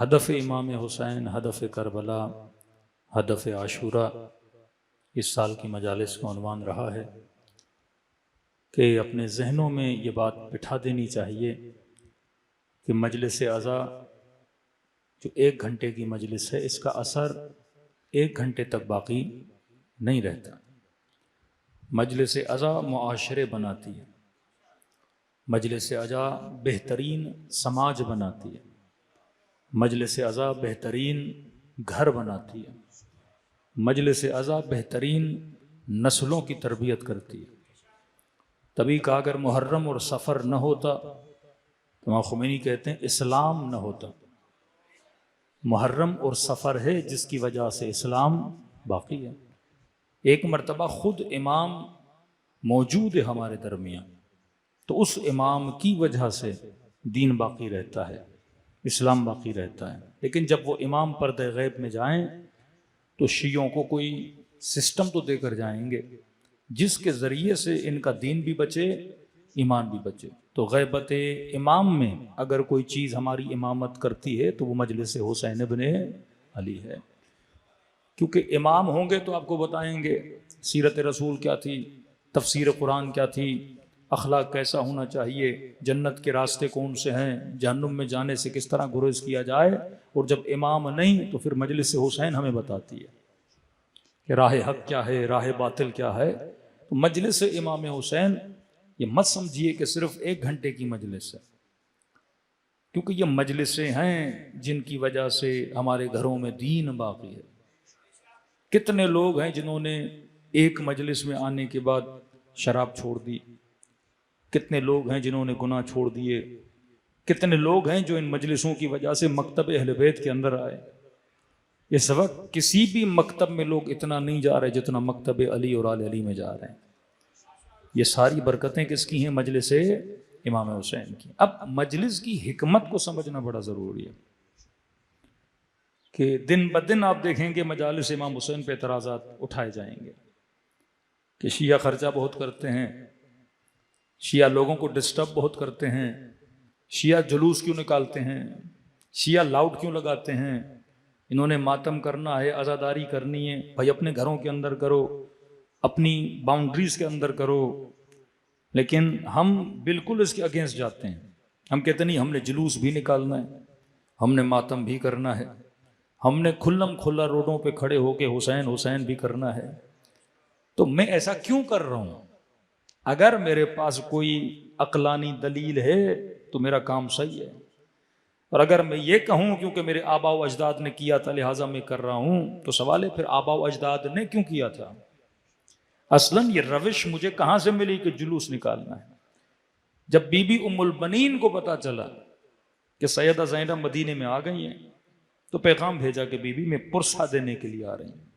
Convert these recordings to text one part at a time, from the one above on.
ہدف امام حسین، ہدف کربلا، ہدف عاشورہ اس سال کی مجالس کا عنوان رہا ہے کہ اپنے ذہنوں میں یہ بات بٹھا دینی چاہیے کہ مجلس عزا جو 1 گھنٹے کی مجلس ہے، اس کا اثر 1 گھنٹے تک باقی نہیں رہتا۔ مجلس عزا معاشرے بناتی ہے، مجلس عزا بہترین سماج بناتی ہے، مجلس عزا بہترین گھر بناتی ہے، مجلس عزا بہترین نسلوں کی تربیت کرتی ہے۔ تبھی کہ اگر محرم اور سفر نہ ہوتا تو امام خمینی کہتے ہیں اسلام نہ ہوتا۔ محرم اور سفر ہے جس کی وجہ سے اسلام باقی ہے۔ ایک مرتبہ خود امام موجود ہے ہمارے درمیان، تو اس امام کی وجہ سے دین باقی رہتا ہے، اسلام باقی رہتا ہے۔ لیکن جب وہ امام پردہ غیب میں جائیں تو شیعوں کو کوئی سسٹم تو دے کر جائیں گے جس کے ذریعے سے ان کا دین بھی بچے، ایمان بھی بچے۔ تو غیبت امام میں اگر کوئی چیز ہماری امامت کرتی ہے تو وہ مجلس حسین ابن علی ہے، کیونکہ امام ہوں گے تو آپ کو بتائیں گے سیرت رسول کیا تھی، تفسیر قرآن کیا تھی، اخلاق کیسا ہونا چاہیے، جنت کے راستے کون سے ہیں، جہنم میں جانے سے کس طرح گریز کیا جائے۔ اور جب امام نہیں تو پھر مجلس حسین ہمیں بتاتی ہے کہ راہ حق کیا ہے، راہ باطل کیا ہے۔ تو مجلس امام حسین یہ مت سمجھیے کہ صرف 1 گھنٹے کی مجلس ہے، کیونکہ یہ مجلسیں ہیں جن کی وجہ سے ہمارے گھروں میں دین باقی ہے۔ کتنے لوگ ہیں جنہوں نے ایک مجلس میں آنے کے بعد شراب چھوڑ دی، کتنے لوگ ہیں جنہوں نے گناہ چھوڑ دیے، کتنے لوگ ہیں جو ان مجلسوں کی وجہ سے مکتب اہل بیت کے اندر آئے۔ اس وقت کسی بھی مکتب میں لوگ اتنا نہیں جا رہے جتنا مکتب علی اور آل علی میں جا رہے ہیں۔ یہ ساری برکتیں کس کی ہیں؟ مجلس امام حسین کی۔ اب مجلس کی حکمت کو سمجھنا بڑا ضروری ہے کہ دن بدن آپ دیکھیں گے مجالس امام حسین پہ اعتراضات اٹھائے جائیں گے کہ شیعہ خرچہ بہت کرتے ہیں، شیعہ لوگوں کو ڈسٹرب بہت کرتے ہیں، شیعہ جلوس کیوں نکالتے ہیں، شیعہ لاؤڈ کیوں لگاتے ہیں، انہوں نے ماتم کرنا ہے، عزاداری کرنی ہے، بھائی اپنے گھروں کے اندر کرو، اپنی باؤنڈریز کے اندر کرو۔ لیکن ہم بالکل اس کے اگینسٹ جاتے ہیں۔ ہم کہتے نہیں، ہم نے جلوس بھی نکالنا ہے، ہم نے ماتم بھی کرنا ہے، ہم نے کھلم کھلا روڈوں پہ کھڑے ہو کے حسین حسین بھی کرنا ہے۔ تو میں ایسا کیوں کر رہا ہوں؟ اگر میرے پاس کوئی عقلانی دلیل ہے تو میرا کام صحیح ہے، اور اگر میں یہ کہوں کیونکہ میرے آبا و اجداد نے کیا تھا لہٰذا میں کر رہا ہوں، تو سوال ہے پھر آبا و اجداد نے کیوں کیا تھا؟ اصلاً یہ روش مجھے کہاں سے ملی کہ جلوس نکالنا ہے؟ جب بی بی ام البنین کو پتا چلا کہ سیدہ زینب مدینے میں آ گئی ہیں تو پیغام بھیجا کہ بی بی میں پرسہ دینے کے لیے آ رہی ہیں۔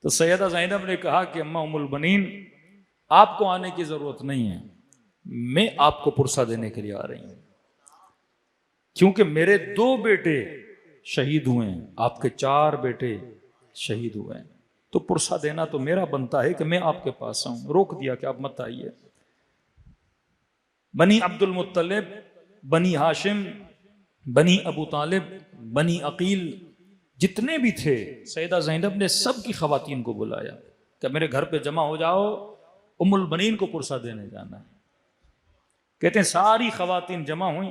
تو سیدہ زینب نے کہا کہ اماں ام البنین آپ کو آنے کی ضرورت نہیں ہے، میں آپ کو پرسہ دینے کے لیے آ رہی ہوں، کیونکہ میرے 2 بیٹے شہید ہوئے ہیں، آپ کے 4 بیٹے شہید ہوئے ہیں، تو پرسہ دینا تو میرا بنتا ہے کہ میں آپ کے پاس آؤں۔ روک دیا کہ آپ مت آئیے۔ بنی عبد المطلب، بنی ہاشم، بنی ابو طالب، بنی عقیل جتنے بھی تھے، سیدہ زینب نے سب کی خواتین کو بلایا کہ میرے گھر پہ جمع ہو جاؤ، ام البنین کو پرسہ دینے جانا ہے۔ کہتے ہیں ساری خواتین جمع ہوئیں۔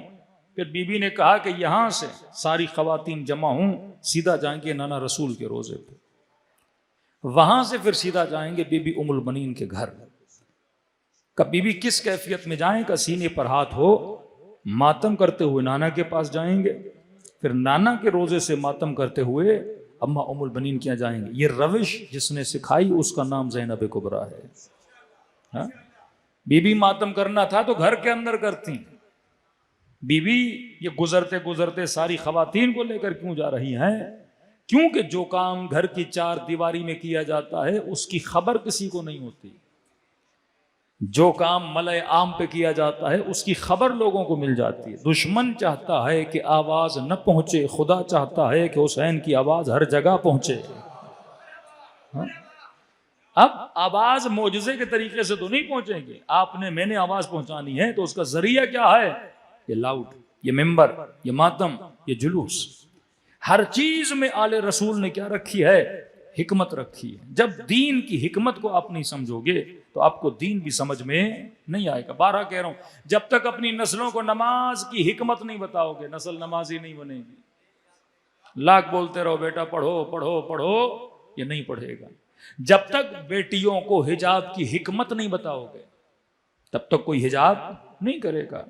پھر بی بی نے کہا کہ یہاں سے ساری خواتین جمع ہوں، سیدھا جائیں گے نانا رسول کے روضے پہ، وہاں سے پھر سیدھا جائیں گے بی بی ام البنین کے گھر۔ کہ بی بی کس کیفیت میں جائیں؟ کہ سینے پر ہاتھ ہو، ماتم کرتے ہوئے نانا کے پاس جائیں گے، پھر نانا کے روزے سے ماتم کرتے ہوئے اماں ام البنین کے یہاں جائیں گے۔ یہ روش جس نے سکھائی اس کا نام زینب کبریٰ ہے۔ ہاں؟ بی بی ماتم کرنا تھا تو گھر کے اندر کرتی، بی بی یہ گزرتے گزرتے ساری خواتین کو لے کر کیوں جا رہی ہیں؟ کیونکہ جو کام گھر کی 4 دیواری میں کیا جاتا ہے اس کی خبر کسی کو نہیں ہوتی، جو کام ملأ عام پہ کیا جاتا ہے اس کی خبر لوگوں کو مل جاتی ہے۔ دشمن چاہتا ہے کہ آواز نہ پہنچے، خدا چاہتا ہے کہ حسین کی آواز ہر جگہ پہنچے۔ اب آواز معجزے کے طریقے سے تو نہیں پہنچیں گے، آپ نے میں نے آواز پہنچانی ہے تو اس کا ذریعہ کیا ہے؟ یہ لاؤڈ۔ یہ ممبر، یہ ماتم، یہ جلوس، ہر چیز میں آل رسول نے کیا رکھی ہے؟ حکمت رکھی ہے. جب دین کی حکمت کو آپ نہیں سمجھو گے تو آپ کو دین بھی سمجھ میں نہیں آئے گا. بارہ کہہ رہا ہوں، جب تک اپنی نسلوں کو نماز کی حکمت نہیں بتاؤ گے نسل نمازی نہیں بنے گی. لاکھ بولتے رہو بیٹا پڑھو پڑھو پڑھو، یہ نہیں پڑھے گا. جب تک بیٹیوں کو حجاب کی حکمت نہیں بتاؤ گے تب تک کوئی حجاب نہیں کرے گا.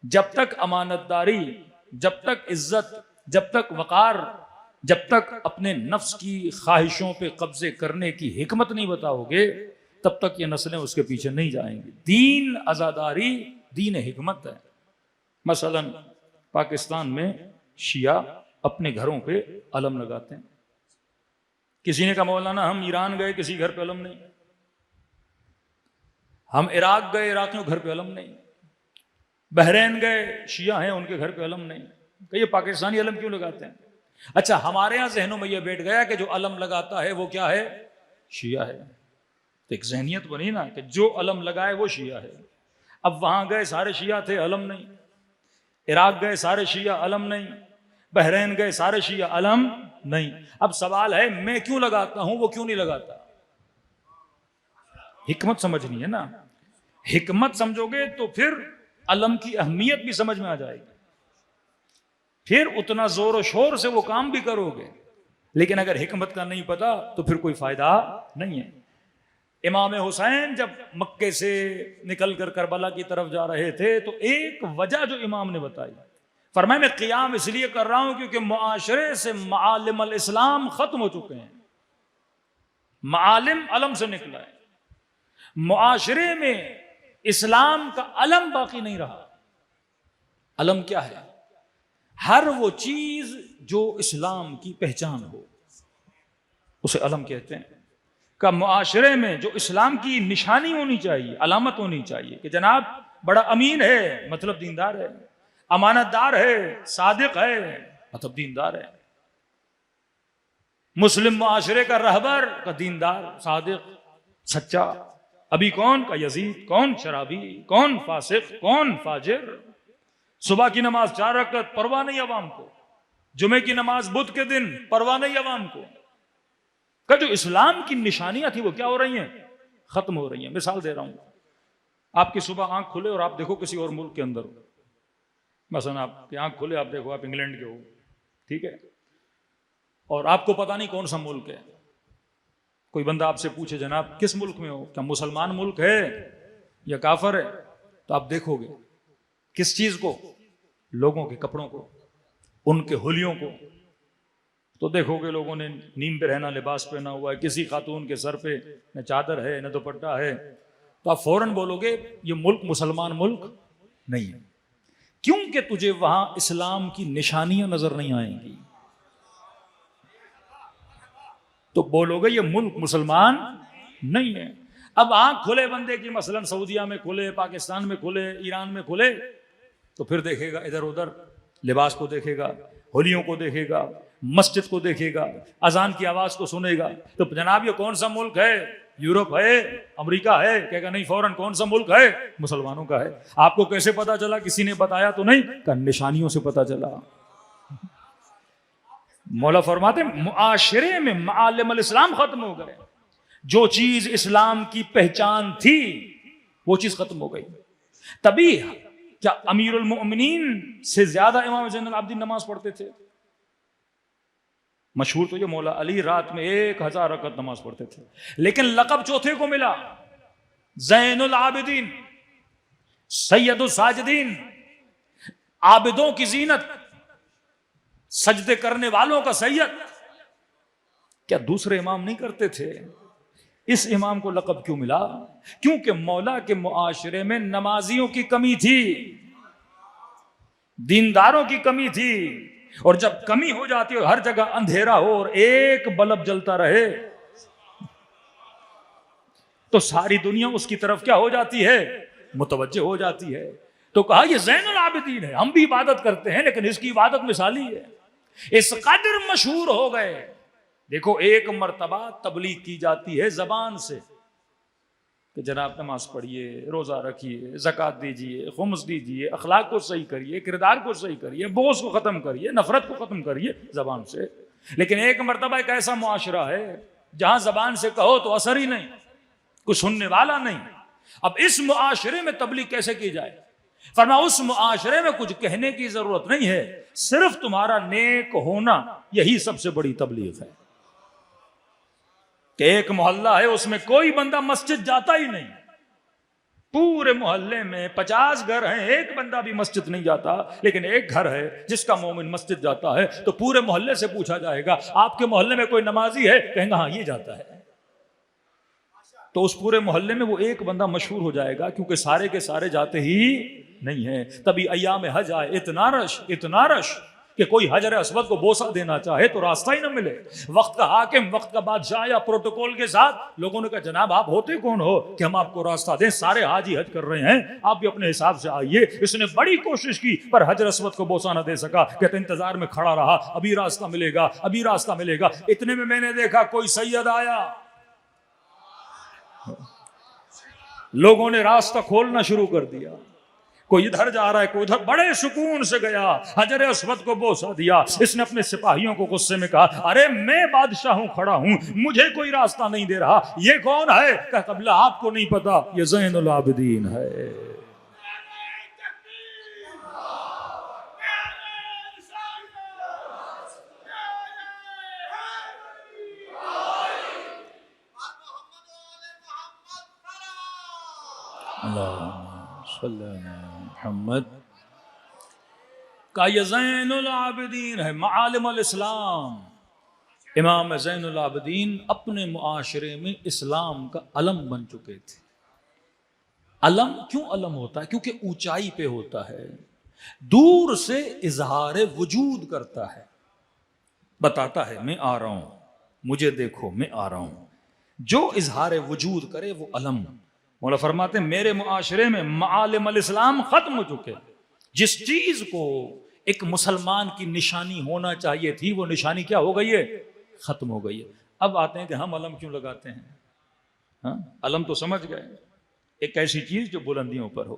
جب تک امانت داری، جب تک عزت، جب تک وقار، جب تک اپنے نفس کی خواہشوں پہ قبضے کرنے کی حکمت نہیں بتاؤ گے تب تک یہ نسلیں اس کے پیچھے نہیں جائیں گی. دین عزاداری، دین حکمت ہے. مثلا پاکستان میں شیعہ اپنے گھروں پہ علم لگاتے ہیں. کسی نے کہا مولانا ہم ایران گئے کسی گھر پہ علم نہیں، ہم عراق گئے عراقیوں گھر پہ علم نہیں، بحرین گئے شیعہ ہیں ان کے گھر پہ علم نہیں. کہ یہ پاکستانی علم کیوں لگاتے ہیں؟ اچھا ہمارے ہاں ذہنوں میں یہ بیٹھ گیا کہ جو علم لگاتا ہے وہ کیا ہے؟ شیعہ ہے. تو ایک ذہنیت بنی نا کہ جو علم لگائے وہ شیعہ ہے. اب وہاں گئے سارے شیعہ تھے، علم نہیں. عراق گئے سارے شیعہ، علم نہیں. بحرین گئے سارے شیعہ، علم نہیں. اب سوال ہے میں کیوں لگاتا ہوں وہ کیوں نہیں لگاتا؟ حکمت سمجھنی ہے نا. حکمت سمجھو گے تو پھر علم کی اہمیت بھی سمجھ میں آ جائے گی، پھر اتنا زور و شور سے وہ کام بھی کرو گے. لیکن اگر حکمت کا نہیں پتا تو پھر کوئی فائدہ نہیں ہے. امام حسین جب مکے سے نکل کر کربلا کی طرف جا رہے تھے تو ایک وجہ جو امام نے بتائی، فرمایا میں قیام اس لیے کر رہا ہوں کیونکہ معاشرے سے معالم الاسلام ختم ہو چکے ہیں. معالم علم سے نکلا ہے، معاشرے میں اسلام کا علم باقی نہیں رہا. علم کیا ہے؟ ہر وہ چیز جو اسلام کی پہچان ہو اسے علم کہتے ہیں. کہ معاشرے میں جو اسلام کی نشانی ہونی چاہیے، علامت ہونی چاہیے کہ جناب بڑا امین ہے مطلب دیندار ہے، امانت دار ہے صادق ہے مطلب دیندار ہے. مسلم معاشرے کا رہبر کا دیندار صادق سچا. ابھی کون کا یزید، کون شرابی، کون فاسق، کون فاجر. صبح کی نماز 4 رکعت پرواہ نہیں عوام کو، جمعے کی نماز بدھ کے دن پرواہ نہیں عوام کو. کہ جو اسلام کی نشانیاں تھیں وہ کیا ہو رہی ہیں؟ ختم ہو رہی ہیں. مثال دے رہا ہوں، آپ کی صبح آنکھ کھلے اور آپ دیکھو کسی اور ملک کے اندر ہو. مثلا آپ کی آنکھ کھلے، آپ دیکھو آپ انگلینڈ کے ہو، ٹھیک ہے، اور آپ کو پتہ نہیں کون سا ملک ہے. کوئی بندہ آپ سے پوچھے جناب کس ملک میں ہو، کیا مسلمان ملک ہے یا کافر ہے؟ تو آپ دیکھو گے کس چیز کو؟ لوگوں کے کپڑوں کو، ان کے حلیوں کو. تو دیکھو گے لوگوں نے نیم پہ رہنا لباس پہنا ہوا ہے، کسی خاتون کے سر پہ نہ چادر ہے نہ دوپٹہ ہے. تو آپ فوراً بولو گے یہ ملک مسلمان ملک نہیں ہے، کیونکہ تجھے وہاں اسلام کی نشانیاں نظر نہیں آئیں گی. تو بولو گے یہ ملک مسلمان نہیں ہے. اب آنکھ کھلے بندے کی، مثلا سعودیہ میں کھلے، پاکستان میں کھلے، ایران میں کھلے، تو پھر دیکھے گا ادھر ادھر، لباس کو دیکھے گا، ہولیوں کو دیکھے گا، مسجد کو دیکھے گا، اذان کی آواز کو سنے گا. تو جناب یہ کون سا ملک ہے؟ یورپ ہے، امریکہ ہے؟ کہے گا نہیں فوراً کون سا ملک ہے؟ مسلمانوں کا ہے. آپ کو کیسے پتا چلا؟ کسی نے بتایا تو نہیں، کہ نشانیوں سے پتا چلا. مولا فرماتے معاشرے میں معالم الاسلام ختم ہو گئے. جو چیز اسلام کی پہچان تھی وہ چیز ختم ہو گئی. تبھی کیا امیر المؤمنین سے زیادہ امام زین العابدین نماز پڑھتے تھے؟ مشہور تو یہ مولا علی رات میں 1000 رکعت نماز پڑھتے تھے، لیکن لقب چوتھے کو ملا زین العابدین، سید الساجدین، عابدوں کی زینت، سجدے کرنے والوں کا سید. کیا دوسرے امام نہیں کرتے تھے؟ اس امام کو لقب کیوں ملا؟ کیونکہ مولا کے معاشرے میں نمازیوں کی کمی تھی، دینداروں کی کمی تھی. اور جب کمی ہو جاتی ہے، ہر جگہ اندھیرا ہو اور ایک بلب جلتا رہے تو ساری دنیا اس کی طرف کیا ہو جاتی ہے؟ متوجہ ہو جاتی ہے. تو کہا یہ زین العابدین ہے، ہم بھی عبادت کرتے ہیں لیکن اس کی عبادت مثالی ہے. اس قدر مشہور ہو گئے. دیکھو ایک مرتبہ تبلیغ کی جاتی ہے زبان سے، کہ جناب نماز پڑھیے، روزہ رکھیے، زکوٰۃ دیجیے، خمس دیجیے، اخلاق کو صحیح کریے، کردار کو صحیح کریے، بغض کو ختم کریے، نفرت کو ختم کریے زبان سے. لیکن ایک مرتبہ ایک ایسا معاشرہ ہے جہاں زبان سے کہو تو اثر ہی نہیں، کوئی سننے والا نہیں. اب اس معاشرے میں تبلیغ کیسے کی جائے؟ فرمایا اس معاشرے میں کچھ کہنے کی ضرورت نہیں ہے، صرف تمہارا نیک ہونا یہی سب سے بڑی تبلیغ ہے. کہ ایک محلہ ہے اس میں کوئی بندہ مسجد جاتا ہی نہیں، پورے محلے میں 50 گھر ہیں، ایک بندہ بھی مسجد نہیں جاتا، لیکن ایک گھر ہے جس کا مومن مسجد جاتا ہے تو پورے محلے سے پوچھا جائے گا آپ کے محلے میں کوئی نمازی ہے؟ کہیں گا ہاں یہ جاتا ہے. تو اس پورے محلے میں وہ ایک بندہ مشہور ہو جائے گا، کیونکہ سارے کے سارے جاتے ہی نہیں ہیں. تبھی ایام حج آئے، اتنا رش کہ کوئی حجر اسود کو بوسہ دینا چاہے تو راستہ ہی نہ ملے. وقت کا حاکم، وقت کا بادشاہ یا پروٹوکول کے ساتھ لوگوں نے کہا جناب آپ ہوتے کون ہو کہ ہم آپ کو راستہ دیں؟ سارے حاجی حج کر رہے ہیں، آپ بھی اپنے حساب سے آئیے. اس نے بڑی کوشش کی پر حجر اسود کو بوسہ نہ دے سکا. کہتے انتظار میں کھڑا رہا، ابھی راستہ ملے گا، ابھی راستہ ملے گا. اتنے میں نے دیکھا کوئی سید آیا، لوگوں نے راستہ کھولنا شروع کر دیا. کوئی ادھر جا رہا ہے، کوئی ادھر، بڑے سکون سے گیا، حجر اسود کو بوسہ دیا. اس نے اپنے سپاہیوں کو غصے میں کہا ارے میں بادشاہ ہوں، کھڑا ہوں، مجھے کوئی راستہ نہیں دے رہا، یہ کون ہے؟ کہ قبلہ آپ کو نہیں پتا، یہ زین العابدین ہے. اللہم صلی علی محمد. کا یہ زین العابدین ہے، معالم الاسلام. امام زین العابدین اپنے معاشرے میں اسلام کا علم بن چکے تھے. علم کیوں علم ہوتا ہے؟ کیونکہ اونچائی پہ ہوتا ہے، دور سے اظہار وجود کرتا ہے، بتاتا ہے میں آ رہا ہوں، مجھے دیکھو میں آ رہا ہوں. جو اظہار وجود کرے وہ علم. مولا فرماتے ہیں میرے معاشرے میں معالم الاسلام ختم ہو چکے. جس چیز کو ایک مسلمان کی نشانی ہونا چاہیے تھی وہ نشانی کیا ہو گئی ہے؟ ختم ہو گئی ہے. اب آتے ہیں کہ ہم علم کیوں لگاتے ہیں. ہاں علم تو سمجھ گئے، ایک ایسی چیز جو بلندیوں پر ہو.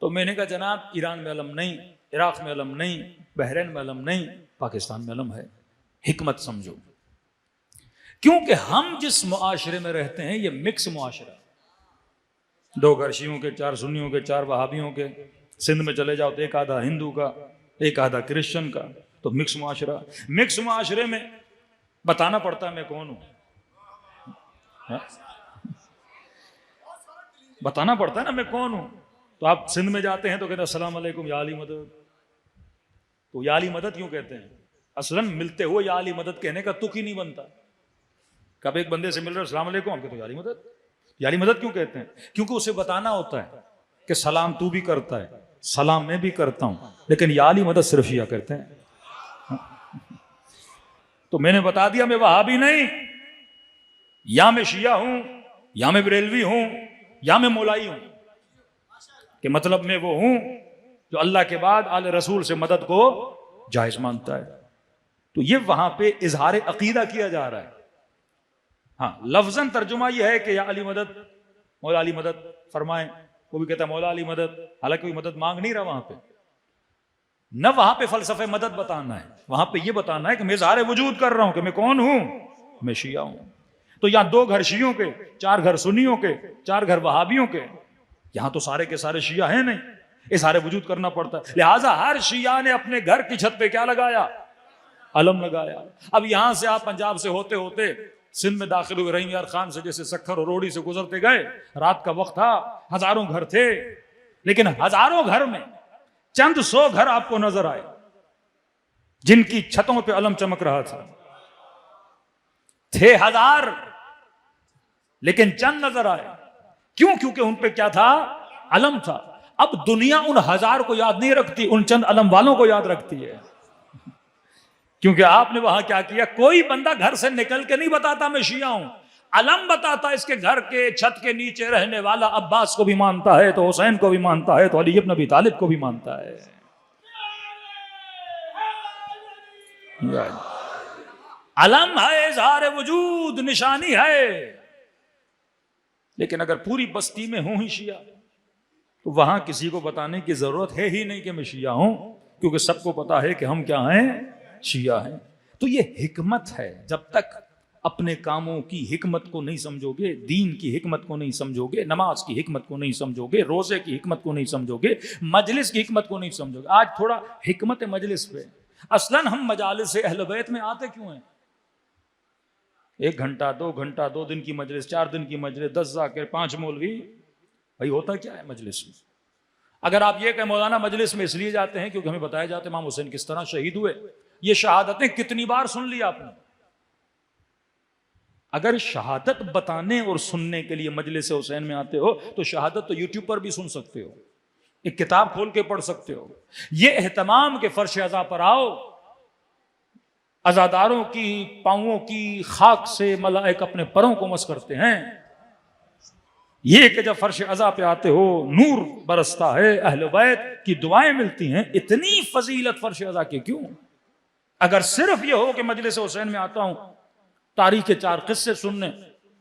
تو میں نے کہا جناب ایران میں علم نہیں، عراق میں علم نہیں، بحرین میں علم نہیں، پاکستان میں علم ہے. حکمت سمجھو، کیونکہ ہم جس معاشرے میں رہتے ہیں یہ مکس معاشرہ، 2 گھر شیعوں کے، 4 سنیوں کے، 4 وہابیوں کے. سندھ میں چلے جاؤ تو ایک آدھا ہندو کا، ایک آدھا کرسچن کا. تو مکس معاشرہ. مکس معاشرے میں بتانا پڑتا ہے میں کون ہوں، بتانا پڑتا ہے نا میں کون ہوں. تو آپ سندھ میں جاتے ہیں تو کہتے ہیں السلام علیکم یا علی مدد. تو یا علی مدد کیوں کہتے ہیں؟ اصلاً ملتے ہوئے یا علی مدد کہنے کا تک ہی نہیں بنتا. کب ایک بندے سے مل رہے السلام علیکم، ہم کہتے ہیں یا علی مدد. یا علی مدد کیوں کہتے ہیں؟ کیونکہ اسے بتانا ہوتا ہے کہ سلام تو بھی کرتا ہے، سلام میں بھی کرتا ہوں، لیکن یا علی مدد صرف شیعہ کرتے ہیں. تو میں نے بتا دیا میں وہابی نہیں، یا میں شیعہ ہوں، یا میں بریلوی ہوں، یا میں مولائی ہوں. کہ مطلب میں وہ ہوں جو اللہ کے بعد آل رسول سے مدد کو جائز مانتا ہے. تو یہ وہاں پہ اظہار عقیدہ کیا جا رہا ہے. ہاں لفظاً ترجمہ یہ ہے کہ یا علی مدد، مولا علی مدد فرمائیں. وہ بھی کہتا ہے مولا علی مدد، حالانکہ کوئی مدد مانگ نہیں رہا وہاں پہ. نہ وہاں پہ فلسفہ مدد بتانا ہے، وہاں پہ یہ بتانا ہے کہ میں اظہار وجود کر رہا ہوں کہ میں کون ہوں، میں شیعہ ہوں. تو یہاں 2 گھر شیعوں کے، 4 گھر سنیوں کے، 4 گھر وہابیوں کے. یہاں تو سارے کے سارے شیعہ ہیں نہیں، اظہار وجود کرنا پڑتا ہے. لہٰذا ہر شیعہ نے اپنے گھر کی چھت پہ کیا لگایا؟ علم لگایا. اب یہاں سے آپ پنجاب سے ہوتے ہوتے سندھ میں داخل ہوئے، رحیم یار خان سے جیسے سکھر اور روڑی سے گزرتے گئے. رات کا وقت تھا، ہزاروں گھر تھے، لیکن ہزاروں گھر میں چند 100 گھر آپ کو نظر آئے جن کی چھتوں پہ علم چمک رہا تھا. تھے 1000 لیکن چند نظر آئے. کیوں؟ کیونکہ ان پہ کیا تھا؟ علم تھا. اب دنیا ان 1000 کو یاد نہیں رکھتی، ان چند علم والوں کو یاد رکھتی ہے. کیونکہ آپ نے وہاں کیا کیا؟ کوئی بندہ گھر سے نکل کے نہیں بتاتا میں شیعہ ہوں، علم بتاتا. اس کے گھر کے چھت کے نیچے رہنے والا عباس کو بھی مانتا ہے، تو حسین کو بھی مانتا ہے، تو علی ابن ابی طالب کو بھی مانتا ہے. علم ہے، اظہار وجود، نشانی ہے. لیکن اگر پوری بستی میں ہوں ہی شیعہ تو وہاں کسی کو بتانے کی ضرورت ہے ہی نہیں کہ میں شیعہ ہوں، کیونکہ سب کو پتا ہے کہ ہم کیا ہیں، شیعہ ہیں۔ تو یہ حکمت ہے، جب تک اپنے کاموں کی حکمت کو نہیں سمجھو گے، دین کی حکمت کو نہیں سمجھو گے، نماز کی حکمت کو نہیں سمجھو گے، روزے کی حکمت کو نہیں سمجھو گے، مجلس کی حکمت کو نہیں سمجھو گے۔ آج تھوڑا حکمت مجلس پہ، اصلاً ہم مجالس اہل بیت میں آتے کیوں ہیں؟ 1 گھنٹہ 2 گھنٹہ 2 دن کی مجلس، 4 دن کی مجلس، 10 ذاکر، 5 مولوی، بھائی ہوتا کیا ہے مجلس میں؟ اگر آپ یہ کہ مولانا مجلس میں اس لیے جاتے ہیں کیونکہ ہمیں بتایا جاتا ہے امام حسین کس طرح شہید ہوئے، یہ شہادتیں کتنی بار سن لی آپ نے؟ اگر شہادت بتانے اور سننے کے لیے مجلس حسین میں آتے ہو تو شہادت تو یوٹیوب پر بھی سن سکتے ہو، ایک کتاب کھول کے پڑھ سکتے ہو۔ یہ اہتمام کے فرش عزا پر آؤ، عزاداروں کی پاؤں کی خاک سے ملائک اپنے پروں کو مس کرتے ہیں، یہ کہ جب فرش عزا پہ آتے ہو نور برستا ہے، اہل بیت کی دعائیں ملتی ہیں، اتنی فضیلت فرش عزا کی کیوں؟ اگر صرف یہ ہو کہ مجلس حسین میں آتا ہوں تاریخ کے 4 قصے سننے،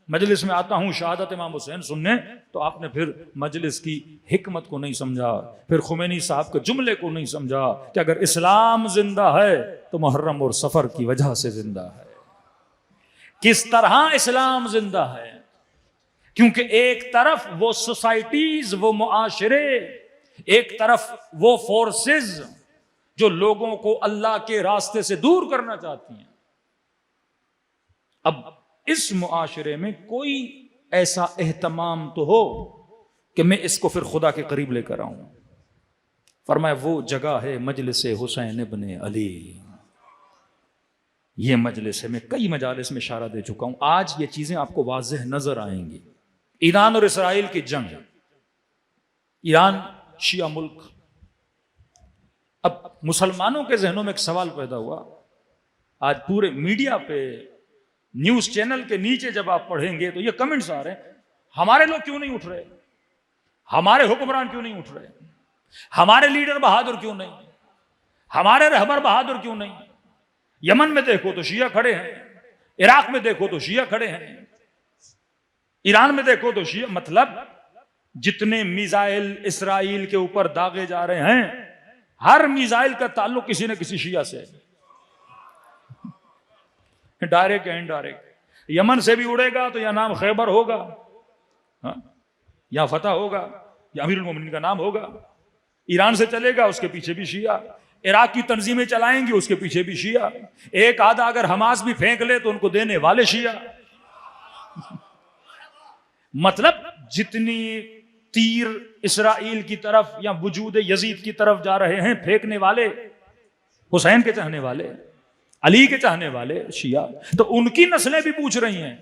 مجلس میں آتا ہوں شہادت امام حسین سننے، تو آپ نے پھر مجلس کی حکمت کو نہیں سمجھا، پھر خمینی صاحب کے جملے کو نہیں سمجھا کہ اگر اسلام زندہ ہے تو محرم اور سفر کی وجہ سے زندہ ہے۔ کس طرح اسلام زندہ ہے؟ کیونکہ ایک طرف وہ سوسائٹیز، وہ معاشرے، ایک طرف وہ فورسز جو لوگوں کو اللہ کے راستے سے دور کرنا چاہتی ہیں۔ اب اس معاشرے میں کوئی ایسا اہتمام تو ہو کہ میں اس کو پھر خدا کے قریب لے کر آؤں۔ فرمایا وہ جگہ ہے مجلس حسین ابن علی۔ یہ مجلس ہے، میں کئی مجالس میں اشارہ دے چکا ہوں، آج یہ چیزیں آپ کو واضح نظر آئیں گی۔ ایران اور اسرائیل کی جنگ، ایران شیعہ ملک۔ اب مسلمانوں کے ذہنوں میں ایک سوال پیدا ہوا، آج پورے میڈیا پہ، نیوز چینل کے نیچے جب آپ پڑھیں گے تو یہ کمنٹس آ رہے ہیں، ہمارے لوگ کیوں نہیں اٹھ رہے، ہمارے حکمران کیوں نہیں اٹھ رہے، ہمارے لیڈر بہادر کیوں نہیں، ہمارے رہبر بہادر کیوں نہیں۔ یمن میں دیکھو تو شیعہ کھڑے ہیں، عراق میں دیکھو تو شیعہ کھڑے ہیں، ایران میں دیکھو تو شیعہ۔ مطلب جتنے میزائل اسرائیل کے اوپر داغے جا رہے ہیں، ہر میزائل کا تعلق کسی نہ کسی شیعہ سے ہے، ڈائریکٹ یا انڈائریکٹ۔ یمن سے بھی اڑے گا تو یا نام خیبر ہوگا، یا فتح ہوگا، یا امیر المومنین کا نام ہوگا۔ ایران سے چلے گا، اس کے پیچھے بھی شیعہ۔ عراق کی تنظیمیں چلائیں گی، اس کے پیچھے بھی شیعہ۔ ایک آدھا اگر حماس بھی پھینک لے تو ان کو دینے والے شیعہ۔ مطلب جتنی تیر اسرائیل کی طرف یا وجود یزید کی طرف جا رہے ہیں، پھینکنے والے حسین کے چاہنے والے، علی کے چاہنے والے شیعہ۔ تو ان کی نسلیں بھی پوچھ رہی ہیں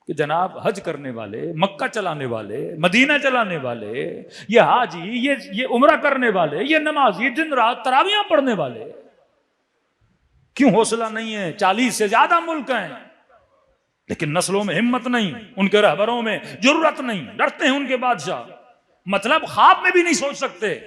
کہ جناب حج کرنے والے، مکہ چلانے والے، مدینہ چلانے والے، یہ حاجی، یہ عمرہ کرنے والے، یہ نمازی، دن رات تراویحاں پڑھنے والے، کیوں حوصلہ نہیں ہے؟ 40 سے زیادہ ملک ہیں لیکن نسلوں میں ہمت نہیں، ان کے رہبروں میں جرأت نہیں، ڈرتے ہیں ان کے بادشاہ۔ مطلب خواب میں بھی نہیں سوچ سکتے۔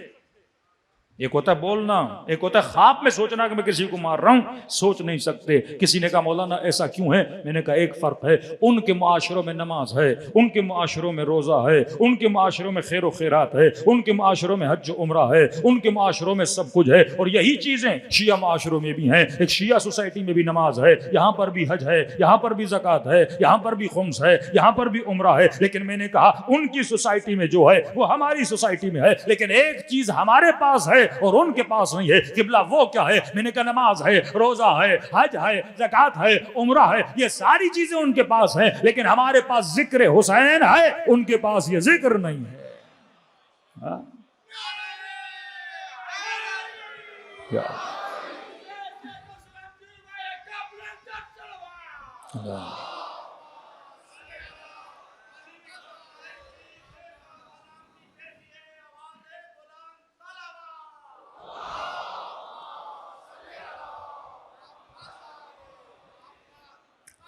ایک ہوتا ہے بولنا، ایک ہوتا ہے خواب میں سوچنا کہ میں کسی کو مار رہا ہوں، سوچ نہیں سکتے۔ کسی نے کہا مولانا ایسا کیوں ہے؟ میں نے کہا ایک فرق ہے، ان کے معاشروں میں نماز ہے، ان کے معاشروں میں روزہ ہے، ان کے معاشروں میں خیر و خیرات ہے، ان کے معاشروں میں حج و عمرہ ہے، ان کے معاشروں میں سب کچھ ہے، اور یہی چیزیں شیعہ معاشروں میں بھی ہیں۔ ایک شیعہ سوسائٹی میں بھی نماز ہے، یہاں پر بھی حج ہے، یہاں پر بھی زکوٰۃ ہے، یہاں پر بھی خمس ہے، یہاں پر بھی عمرہ ہے، لیکن میں نے کہا ان کی سوسائٹی میں جو ہے وہ ہماری سوسائٹی میں ہے، لیکن ایک چیز ہمارے پاس ہے اور ان کے پاس نہیں ہے۔ قبلہ وہ کیا ہے؟ میں نے کہا نماز ہے، روزہ ہے، حج ہے، زکوٰۃ ہے، عمرہ ہے، یہ ساری چیزیں ان کے پاس ہیں، لیکن ہمارے پاس ذکر حسین ہے، ان کے پاس یہ ذکر نہیں ہے۔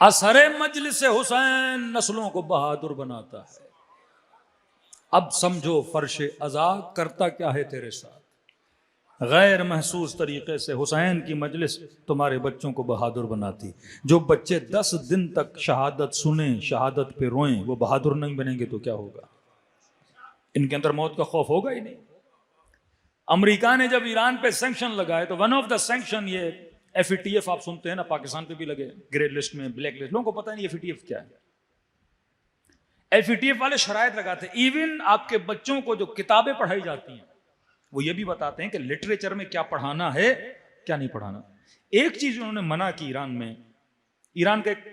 اثر مجلس حسین نسلوں کو بہادر بناتا ہے۔ اب سمجھو فرش عزا کرتا کیا ہے تیرے ساتھ؟ غیر محسوس طریقے سے حسین کی مجلس تمہارے بچوں کو بہادر بناتی. جو بچے 10 دن تک شہادت سنیں، شہادت پہ روئیں، وہ بہادر نہیں بنیں گے تو کیا ہوگا؟ ان کے اندر موت کا خوف ہوگا ہی نہیں. امریکہ نے جب ایران پہ سینکشن لگائے تو ون آف دا سینکشن یہ FATF آپ سنتے ہیں نا، پاکستان پہ بھی لگے گرے لسٹ میں، بلیک لسٹ. لوگوں کو پتہ نہیں FATF کیا ہے. FATF والے شرائط لگاتے ہیں ایون آپ کے بچوں کو جو کتابیں پڑھائی جاتی ہیں وہ یہ بھی بتاتے ہیں کہ لٹریچر میں کیا پڑھانا ہے کیا نہیں پڑھانا. ایک چیز انہوں نے منع کی ایران میں، ایران کا ایک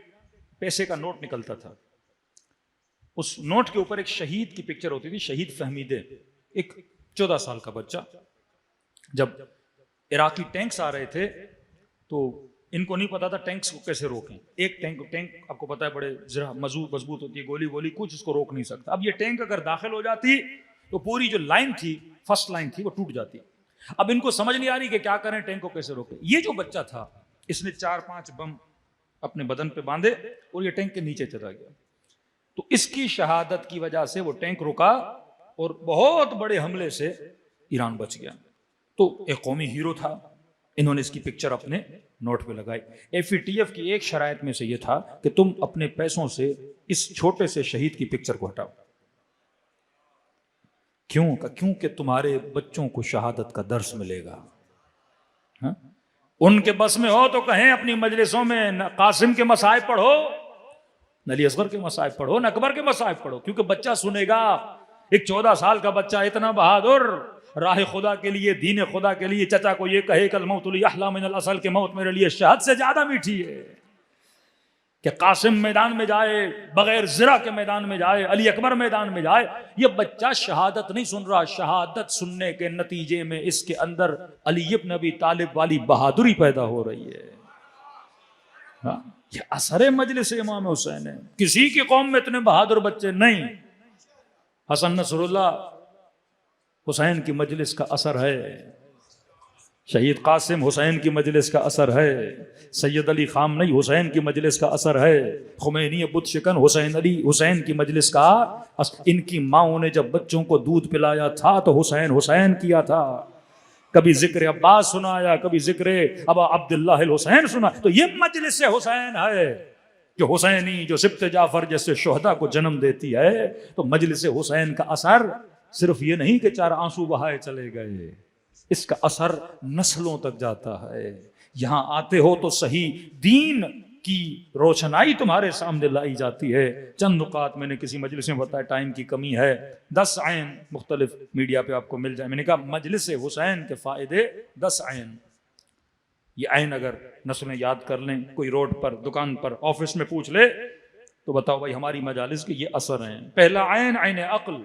پیسے کا نوٹ نکلتا تھا، اس نوٹ کے اوپر ایک شہید کی پکچر ہوتی تھی، شہید فہمیدے، ایک 14 سال کا بچہ. جب عراقی ٹینکس آ رہے تھے تو ان کو نہیں پتا تھا ٹینکس کو کیسے روکیں. ایک ٹینک آپ کو پتا ہے بڑے ذرا مضبوط ہوتی ہے، گولی کچھ اس کو روک نہیں سکتا. اب یہ ٹینک اگر داخل ہو جاتی تو پوری جو لائن تھی، فرسٹ لائن تھی، وہ ٹوٹ جاتی. اب ان کو سمجھ نہیں آ رہی کہ کیا کریں، ٹینک کو کیسے روکیں. یہ جو بچہ تھا اس نے 4-5 بم اپنے بدن پہ باندھے اور یہ ٹینک کے نیچے چلا گیا. تو اس کی شہادت کی وجہ سے وہ ٹینک رکا اور بہت بڑے حملے سے ایران بچ گیا. تو ایک قومی ہیرو تھا. انہوں نے اس کی پکچر اپنے نوٹ پہ لگائی. FATF کی ایک شرائط میں سے یہ تھا کہ تم اپنے پیسوں سے اس چھوٹے سے شہید کی پکچر کو ہٹاؤ. کیونکہ تمہارے بچوں کو شہادت کا درس ملے گا. ان کے بس میں ہو تو کہیں اپنی مجلسوں میں نہ قاسم کے مصائب پڑھو، نہ علی اصغر کے مصائب پڑھو، نہ اکبر کے مصائب پڑھو، کیونکہ بچہ سنے گا. ایک 14 سال کا بچہ اتنا بہادر راہ خدا کے لیے، دین خدا کے لیے چچا کو یہ کہے کہ الموت لی احلی من العسل، کہ موت میرے لیے شہد سے زیادہ میٹھی ہے. کہ قاسم میدان میں جائے، بغیر زرہ کے میدان میں جائے، علی اکبر میدان میں جائے. یہ بچہ شہادت نہیں سن رہا، شہادت سننے کے نتیجے میں اس کے اندر علی ابن ابی طالب والی بہادری پیدا ہو رہی ہے. یہ اثر مجلس امام حسین ہے. کسی کی قوم میں اتنے بہادر بچے نہیں. حسن نصر اللہ حسین کی مجلس کا اثر ہے، شہید قاسم حسین کی مجلس کا اثر ہے، سید علی خامنئی حسین کی مجلس کا اثر ہے، خمینی بت شکن حسین کی مجلس کا. ان کی ماؤں نے جب بچوں کو دودھ پلایا تھا تو حسین کیا تھا. کبھی ذکر عباس سنایا، کبھی ذکر ابا عبداللہ الحسین سنا. تو یہ مجلس حسین ہے جو حسینی، جو سبط جعفر جیسے شہداء کو جنم دیتی ہے. تو مجلس حسین کا اثر صرف یہ نہیں کہ 4 آنسو بہائے چلے گئے، اس کا اثر نسلوں تک جاتا ہے. یہاں آتے ہو تو صحیح دین کی روشنائی تمہارے سامنے لائی جاتی ہے. چند نکات میں نے کسی مجلس میں بتایا، ٹائم کی کمی ہے. 10 عین مختلف میڈیا پہ آپ کو مل جائے. میں نے کہا مجلس حسین کے فائدے 10 عین. یہ عین اگر نسلیں یاد کر لیں، کوئی روڈ پر، دکان پر، آفس میں پوچھ لے تو بتاؤ بھائی ہماری مجالس کے یہ اثر ہیں. پہلا عین، عین عقل.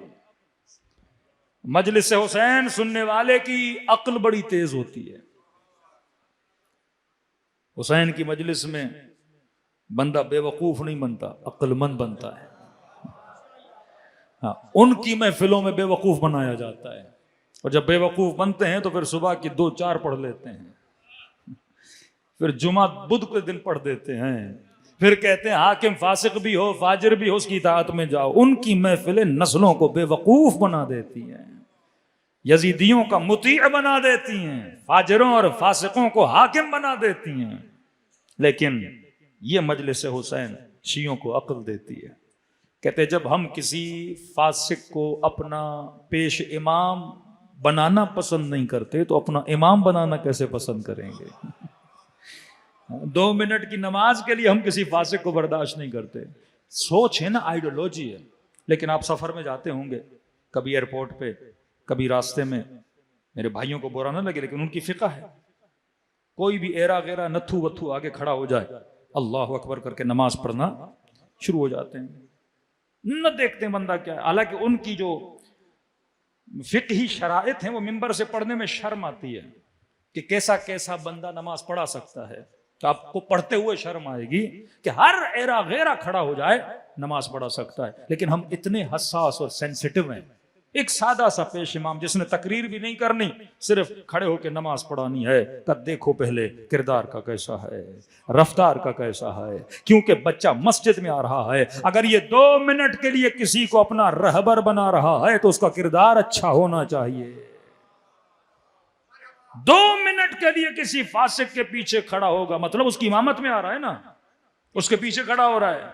مجلس حسین سننے والے کی عقل بڑی تیز ہوتی ہے. حسین کی مجلس میں بندہ بے وقوف نہیں بنتا، عقل مند بنتا ہے. ہاں، ان کی محفلوں میں بے وقوف بنایا جاتا ہے، اور جب بے وقوف بنتے ہیں تو پھر صبح کی 2-4 پڑھ لیتے ہیں، پھر جمعہ بدھ کے دن پڑھ دیتے ہیں، پھر کہتے ہیں حاکم فاسق بھی ہو، فاجر بھی ہو، اس کی اطاعت میں جاؤ. ان کی محفلیں نسلوں کو بے وقوف بنا دیتی ہیں، یزیدیوں کا مطیع بنا دیتی ہیں، فاجروں اور فاسقوں کو حاکم بنا دیتی ہیں. لیکن یہ مجلس حسین شیعوں کو عقل دیتی ہے. کہتے جب ہم کسی فاسق کو اپنا پیش امام بنانا پسند نہیں کرتے تو اپنا امام بنانا کیسے پسند کریں گے؟ 2 منٹ کی نماز کے لیے ہم کسی فاسق کو برداشت نہیں کرتے. سوچ ہے نا، آئیڈیولوجی ہے. لیکن آپ سفر میں جاتے ہوں گے، کبھی ایئرپورٹ پہ، کبھی راستے میں. میرے بھائیوں کو برا نہ لگے لیکن ان کی فقہ ہے. کوئی بھی ایرا غیرہ نتھو وتھو آگے کھڑا ہو جائے، اللہ اکبر کر کے نماز پڑھنا شروع ہو جاتے ہیں، نہ دیکھتے ہیں بندہ کیا ہے. حالانکہ ان کی جو فقہی شرائط ہیں وہ منبر سے پڑھنے میں شرم آتی ہے کہ کیسا کیسا بندہ نماز پڑھا سکتا ہے. تو آپ کو پڑھتے ہوئے شرم آئے گی کہ ہر ایرا غیرہ کھڑا ہو جائے نماز پڑھا سکتا ہے. لیکن ہم اتنے حساس اور سینسیٹیو ہیں. ایک سادہ سا پیش امام جس نے تقریر بھی نہیں کرنی، صرف کھڑے ہو کے نماز پڑھانی ہے، کہ دیکھو پہلے کردار کا کیسا ہے، رفتار کا کیسا ہے. کیونکہ بچہ مسجد میں آ رہا ہے، اگر یہ 2 منٹ کے لیے کسی کو اپنا رہبر بنا رہا ہے تو اس کا کردار اچھا ہونا چاہیے. 2 منٹ کے لیے کسی فاسق کے پیچھے کھڑا ہوگا، مطلب اس کی امامت میں آ رہا ہے نا، اس کے پیچھے کھڑا ہو رہا ہے،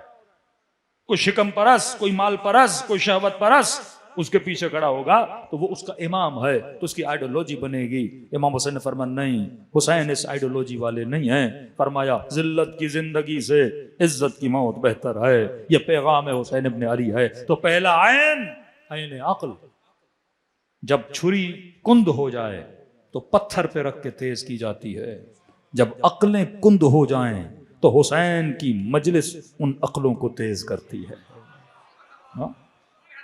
کوئی شکم پرس، کوئی مال پرس، کوئی شہوت پرس اس کے پیچھے کھڑا ہوگا تو وہ اس کا امام ہے، تو اس کی آئیڈیالوجی بنے گی۔ امام حسین نے فرمایا نہیں، حسین اس آئیڈیالوجی والے نہیں ہیں، فرمایا ذلت کی زندگی سے عزت کی موت بہتر ہے، یہ پیغام حسین ابن علی ہے۔ تو پہلا عین عقل، جب چھری کند ہو جائے تو پتھر پہ رکھ کے تیز کی جاتی ہے، جب عقلیں کند ہو جائیں تو حسین کی مجلس ان عقلوں کو تیز کرتی ہے۔ ہاں؟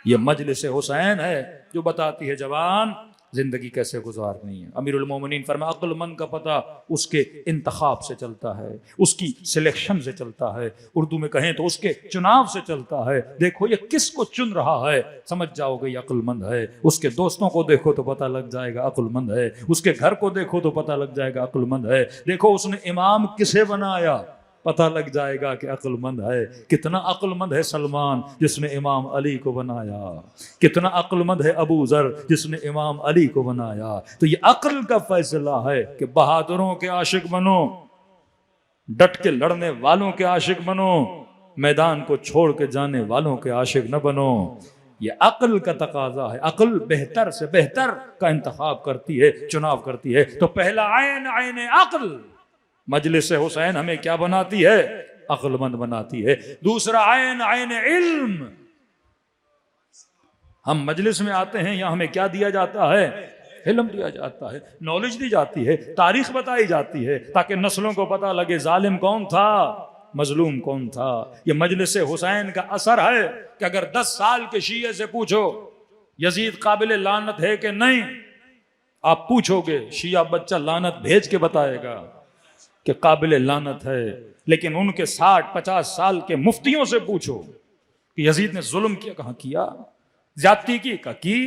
یہ مجلس حسین ہے جو بتاتی ہے جوان زندگی کیسے گزارنی ہے۔ امیر المومنین فرمایا عقل مند کا پتہ اس کے انتخاب سے چلتا ہے، اس کی سلیکشن سے چلتا ہے، اردو میں کہیں تو اس کے چناؤ سے چلتا ہے۔ دیکھو یہ کس کو چن رہا ہے، سمجھ جاؤ گے یہ عقل مند ہے۔ اس کے دوستوں کو دیکھو تو پتہ لگ جائے گا عقل مند ہے، اس کے گھر کو دیکھو تو پتہ لگ جائے گا عقل مند ہے۔ دیکھو اس نے امام کسے بنایا، پتہ لگ جائے گا کہ عقل مند ہے۔ کتنا عقل مند ہے سلمان جس نے امام علی کو بنایا، کتنا عقل مند ہے ابو ذر جس نے امام علی کو بنایا۔ تو یہ عقل کا فیصلہ ہے کہ بہادروں کے عاشق بنو، ڈٹ کے لڑنے والوں کے عاشق بنو، میدان کو چھوڑ کے جانے والوں کے عاشق نہ بنو۔ یہ عقل کا تقاضا ہے، عقل بہتر سے بہتر کا انتخاب کرتی ہے، چناؤ کرتی ہے۔ تو پہلا عین عقل، مجلس حسین ہمیں کیا بناتی ہے؟ عقل مند بناتی ہے۔ دوسرا عین علم، ہم مجلس میں آتے ہیں، یہاں ہمیں کیا دیا جاتا ہے؟ علم دیا جاتا ہے، نالج دی جاتی ہے، تاریخ بتائی جاتی ہے تاکہ نسلوں کو پتہ لگے ظالم کون تھا، مظلوم کون تھا۔ یہ مجلس حسین کا اثر ہے کہ اگر 10 سال کے شیعہ سے پوچھو یزید قابل لعنت ہے کہ نہیں، آپ پوچھو گے شیعہ بچہ لعنت بھیج کے بتائے گا کہ قابل لعنت ہے، لیکن ان کے 60-50 سال کے مفتیوں سے پوچھو کہ یزید نے ظلم کیا، کہاں کیا، زیادتی کی، کہاں کی،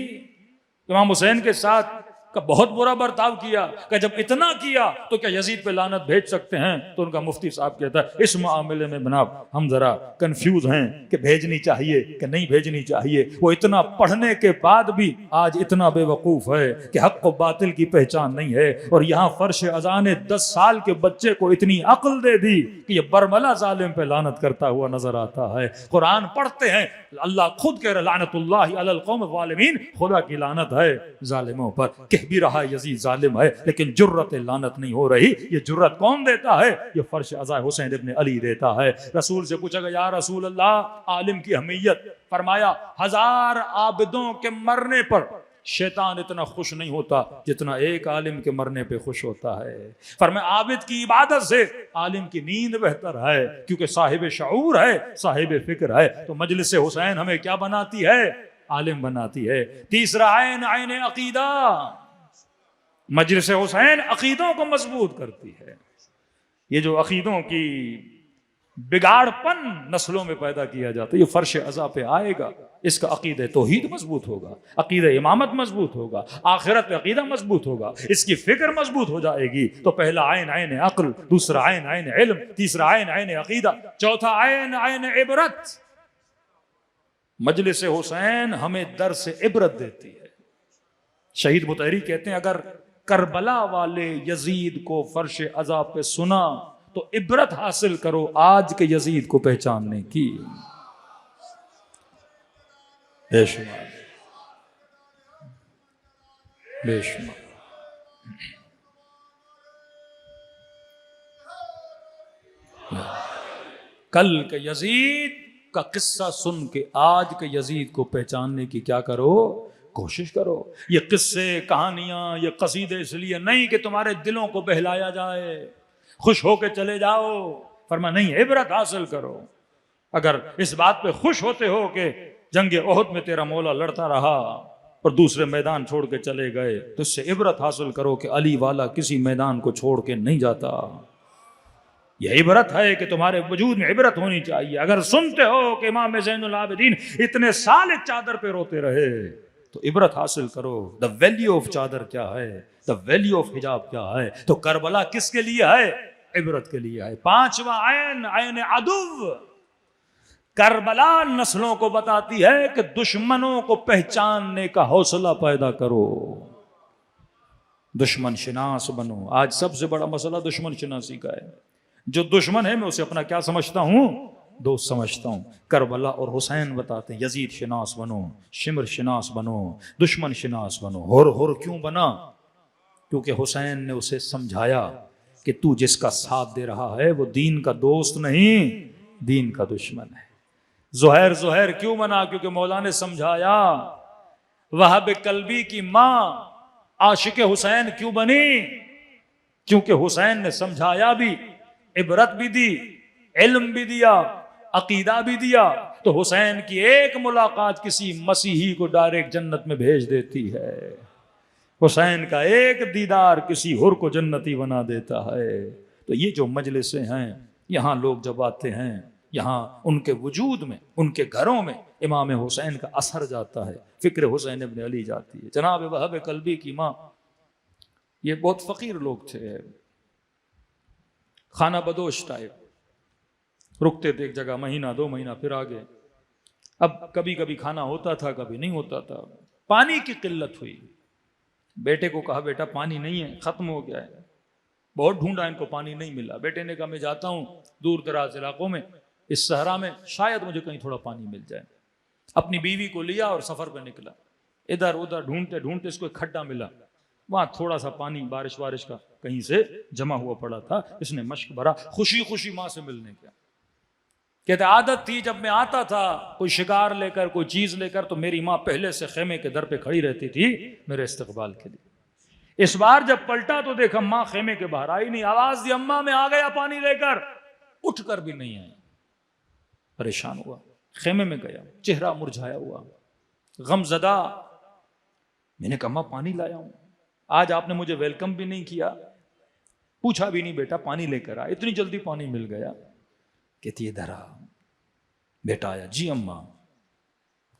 امام حسین کے ساتھ کا بہت برا برتاؤ کیا، کہ جب اتنا کیا تو کیا یزید پہ لعنت بھیج سکتے ہیں؟ تو ان کا مفتی صاحب کہتا ہے اس معاملے میں جناب ہم ذرا کنفیوز ہیں کہ بھیجنی چاہیے کہ نہیں بھیجنی چاہیے۔ وہ اتنا پڑھنے کے بعد بھی آج اتنا بے وقوف ہے کہ حق و باطل کی پہچان نہیں ہے، اور یہاں فرش اذان 10 سال کے بچے کو اتنی عقل دے دی کہ یہ برملا ظالم پہ لعنت کرتا ہوا نظر آتا ہے۔ قرآن پڑھتے ہیں، اللہ خود کہہ رہا لعنت اللہ علی القوم الظالمین، خدا کی لعنت ہے ظالموں پر۔ کہہ بھی رہا ہے یزید ظالم ہے، لیکن جرت لعنت نہیں ہو رہی۔ یہ جرت کون دیتا ہے؟ یہ فرش عزا حسین ابن علی دیتا ہے۔ رسول سے پوچھا گیا یا رسول اللہ عالم کی اہمیت، فرمایا 1000 عابدوں کے مرنے پر شیطان اتنا خوش نہیں ہوتا جتنا ایک عالم کے مرنے پہ خوش ہوتا ہے۔ فرمایا عابد کی عبادت سے عالم کی نیند بہتر ہے، کیونکہ صاحب شعور ہے، صاحب فکر ہے۔ تو مجلس حسین ہمیں کیا بناتی ہے؟ عالم بناتی ہے۔ تیسرا عین عقیدہ، مجلس حسین عقیدوں کو مضبوط کرتی ہے۔ یہ جو عقیدوں کی بگاڑ پن نسلوں میں پیدا کیا جاتا ہے، یہ فرش عزا پہ آئے گا، اس کا عقیدہ توحید مضبوط ہوگا، عقیدہ امامت مضبوط ہوگا، آخرت پہ عقیدہ مضبوط ہوگا، اس کی فکر مضبوط ہو جائے گی۔ تو پہلا عین عقل، دوسرا عین علم، تیسرا عین عقیدہ، چوتھا عین عبرت۔ مجلس حسین ہمیں درس عبرت دیتی ہے۔ شہید مطہری کہتے ہیں اگر کربلا والے یزید کو فرش عزا پہ سنا تو عبرت حاصل کرو آج کے یزید کو پہچاننے کی۔ بے شمار بے شمار کل کے یزید کا قصہ سن کے آج کے یزید کو پہچاننے کی کیا کرو؟ کوشش کرو۔ یہ قصے، کہانیاں، یہ قصیدے اس لیے نہیں کہ تمہارے دلوں کو بہلایا جائے، خوش ہو کے چلے جاؤ، فرما نہیں، عبرت حاصل کرو۔ اگر اس بات پہ خوش ہوتے ہو کہ جنگ احد میں تیرا مولا لڑتا رہا اور دوسرے میدان چھوڑ کے چلے گئے، تو اس سے عبرت حاصل کرو کہ علی والا کسی میدان کو چھوڑ کے نہیں جاتا۔ یہ عبرت ہے کہ تمہارے وجود میں عبرت ہونی چاہیے۔ اگر سنتے ہو کہ امام زین العابدین اتنے سال ایک چادر پہ روتے رہے تو عبرت حاصل کرو۔ دا ویلیو آف چادر کیا ہے، دا ویلیو آف حجاب کیا ہے۔ تو کربلا کس کے لیے ہے؟ عبرت کے لیے ہے۔ پانچواں عین عدو، کربلا نسلوں کو بتاتی ہے کہ دشمنوں کو پہچاننے کا حوصلہ پیدا کرو۔ دشمن شناس بنو. آج سب سے بڑا مسئلہ دشمن شناسی کا ہے. جو دشمن ہے میں اسے اپنا کیا سمجھتا ہوں؟ دوست سمجھتا ہوں. کربلا اور حسین بتاتے ہیں یزید شناس بنو، شمر شناس بنو، دشمن شناس بنو. ہور کیوں بنا؟ کیونکہ حسین نے اسے سمجھایا کہ تو جس کا ساتھ دے رہا ہے وہ دین کا دوست نہیں، دین کا دشمن ہے. زہیر کیوں بنا؟ کیونکہ مولا نے سمجھایا. وہب قلبی کی ماں عاشق حسین کیوں بنی؟ کیونکہ حسین نے سمجھایا بھی، عبرت بھی دی، علم بھی دیا، عقیدہ بھی دیا. تو حسین کی ایک ملاقات کسی مسیحی کو ڈائریکٹ جنت میں بھیج دیتی ہے. حسین کا ایک دیدار کسی اور کو جنتی بنا دیتا ہے. تو یہ جو مجلسیں ہیں، یہاں لوگ جب آتے ہیں، یہاں ان کے وجود میں، ان کے گھروں میں امام حسین کا اثر جاتا ہے، فکر حسین ابن علی جاتی ہے. جناب وہب قلبی کی ماں یہ بہت فقیر لوگ تھے، خانہ بدوش ٹائپ، رکتے تھے ایک جگہ مہینہ 2 مہینہ پھر آگے. اب کبھی کبھی کھانا ہوتا تھا، کبھی نہیں ہوتا تھا. پانی کی قلت ہوئی. بیٹے کو کہا بیٹا پانی نہیں ہے، ختم ہو گیا ہے. بہت ڈھونڈا ان کو، پانی نہیں ملا. بیٹے نے کہا میں جاتا ہوں دور دراز علاقوں میں، اس صحرا میں، شاید مجھے کہیں تھوڑا پانی مل جائے. اپنی بیوی کو لیا اور سفر پہ نکلا. ادھر ادھر ڈھونڈتے ڈھونڈتے اس کو ایک کھڈا ملا، وہاں تھوڑا سا پانی بارش کا کہیں سے جمع ہوا پڑا تھا. اس نے مشک بھرا، خوشی خوشی ماں سے ملنے کا. کہتے عادت تھی جب میں آتا تھا کوئی شکار لے کر، کوئی چیز لے کر، تو میری ماں پہلے سے خیمے کے در پہ کھڑی رہتی تھی میرے استقبال کے لیے. اس بار جب پلٹا تو دیکھا ماں خیمے کے باہر آئی نہیں. آواز دی اماں میں آ گیا پانی لے کر، اٹھ کر بھی نہیں آئی. پریشان ہوا، خیمے میں گیا، چہرہ مرجھایا ہوا، غم زدہ. میں نے کہا ماں پانی لایا ہوں. آج آپ نے مجھے ویلکم بھی نہیں کیا، پوچھا بھی نہیں بیٹا پانی لے کر آ، اتنی جلدی پانی مل گیا. کہتی ہے ادھر آ. بیٹا آیا. جی اماں.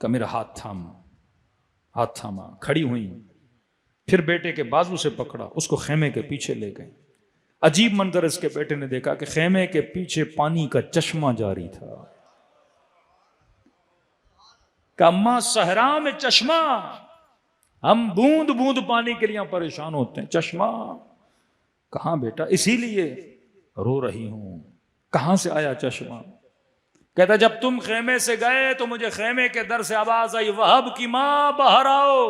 کہ میرا ہاتھ تھاما. کھڑی ہوئی، پھر بیٹے کے بازو سے پکڑا، اس کو خیمے کے پیچھے لے گئے. عجیب منظر اس کے بیٹے نے دیکھا کہ خیمے کے پیچھے پانی کا چشمہ جاری تھا. کہ اماں صحرا میں چشمہ، ہم بوند بوند پانی کے لیے پریشان ہوتے ہیں، چشمہ کہاں بیٹا؟ اسی لیے رو رہی ہوں. کہاں سے آیا چشمہ؟ کہتا جب تم خیمے سے گئے تو مجھے خیمے کے در سے آواز آئی وہب کی ماں باہر آؤ.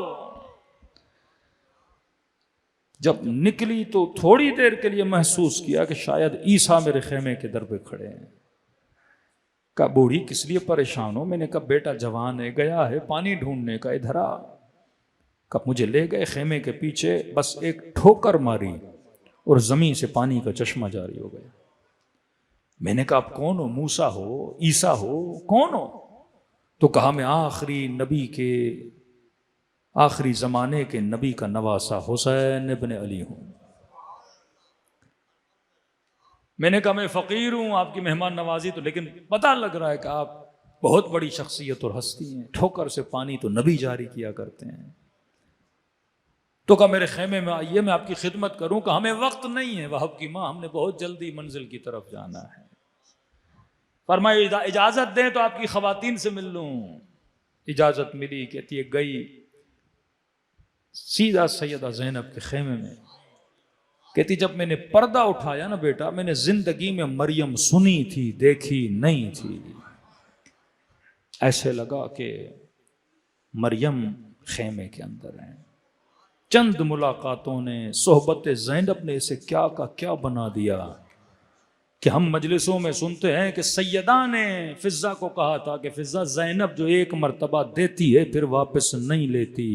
جب نکلی تو تھوڑی دیر کے لیے محسوس کیا کہ شاید عیسیٰ میرے خیمے کے در پہ کھڑے ہیں. کہا بوڑھی کس لیے پریشان ہو؟ میں نے کہا بیٹا جوان ہے، گیا ہے پانی ڈھونڈنے کا، ادھر آ. کہا مجھے لے گئے خیمے کے پیچھے، بس ایک ٹھوکر ماری اور زمین سے پانی کا چشمہ جاری ہو گیا. میں نے کہا آپ کون ہو؟ موسیٰ ہو، عیسیٰ ہو، کون ہو؟ تو کہا میں آخری زمانے کے نبی کا نواسا حسین ابن علی ہوں. میں نے کہا میں فقیر ہوں، آپ کی مہمان نوازی تو، لیکن پتہ لگ رہا ہے کہ آپ بہت بڑی شخصیت اور ہستی ہیں. ٹھوکر سے پانی تو نبی جاری کیا کرتے ہیں. تو کہا میرے خیمے میں آئیے، میں آپ کی خدمت کروں. کہ ہمیں وقت نہیں ہے وہب کی ماں، ہم نے بہت جلدی منزل کی طرف جانا ہے. فرمایا اجازت دیں تو آپ کی خواتین سے مل لوں. اجازت ملی. کہتی ہے گئی سیدھا سیدہ زینب کے خیمے میں. کہتی جب میں نے پردہ اٹھایا نا بیٹا، میں نے زندگی میں مریم سنی تھی، دیکھی نہیں تھی. ایسے لگا کہ مریم خیمے کے اندر ہیں. چند ملاقاتوں نے، صحبت زینب نے اسے کیا کا کیا بنا دیا کہ ہم مجلسوں میں سنتے ہیں کہ سیدہ نے فضہ کو کہا تھا کہ فضہ زینب جو ایک مرتبہ دیتی ہے پھر واپس نہیں لیتی.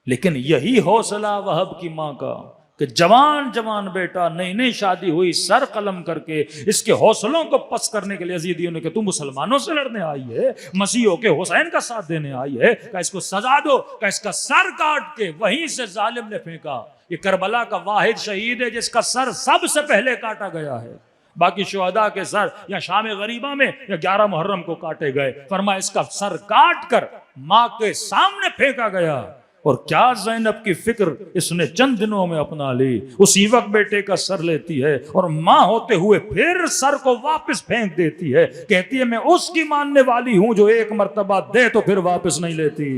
لیکن یہی حوصلہ وہب کی ماں کا کہ جوان بیٹا نئی شادی ہوئی، سر قلم کر کے اس کے حوصلوں کو پس کرنے کے لیے یزیدیوں نے کہ تم مسلمانوں سے لڑنے آئی ہے، مسیحوں کے حسین کا ساتھ دینے آئی ہے، کہ اس کو سزا دو، کہ اس کا سر کاٹ کے وہیں سے ظالم نے پھینکا. یہ کربلا کا واحد شہید ہے جس کا سر سب سے پہلے کاٹا گیا ہے. باقی شہداء کے سر یا شام غریبہ میں یا 11 محرم کو کاٹے گئے. فرمایا اس کا سر کاٹ کر ماں کے سامنے پھینکا گیا. اور کیا زینب کی فکر اس نے چند دنوں میں اپنا لی. اسی وقت بیٹے کا سر لیتی ہے اور ماں ہوتے ہوئے پھر سر کو واپس پھینک دیتی ہے. کہتی ہے میں اس کی ماننے والی ہوں جو ایک مرتبہ دے تو پھر واپس نہیں لیتی.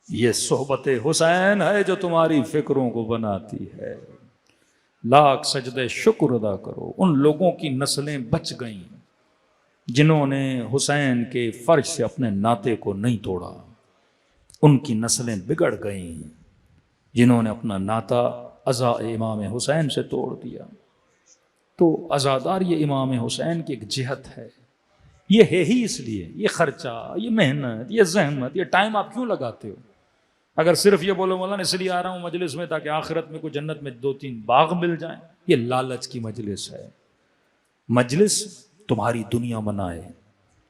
یہ صحبت حسین ہے جو تمہاری فکروں کو بناتی ہے۔ لاکھ سجدے شکر ادا کرو، ان لوگوں کی نسلیں بچ گئیں جنہوں نے حسین کے فرش سے اپنے ناطے کو نہیں توڑا، ان کی نسلیں بگڑ گئیں جنہوں نے اپنا ناطا عزا امام حسین سے توڑ دیا۔ تو عزاداری یہ امام حسین کی ایک جہت ہے، یہ ہے ہی اس لیے، یہ خرچہ، یہ محنت، یہ زحمت، یہ ٹائم آپ کیوں لگاتے ہو؟ اگر صرف یہ بولو مولانا اس لیے آ رہا ہوں مجلس میں تاکہ آخرت میں کوئی جنت میں 2-3 باغ مل جائیں، یہ لالچ کی مجلس ہے۔ مجلس تمہاری دنیا بنائے،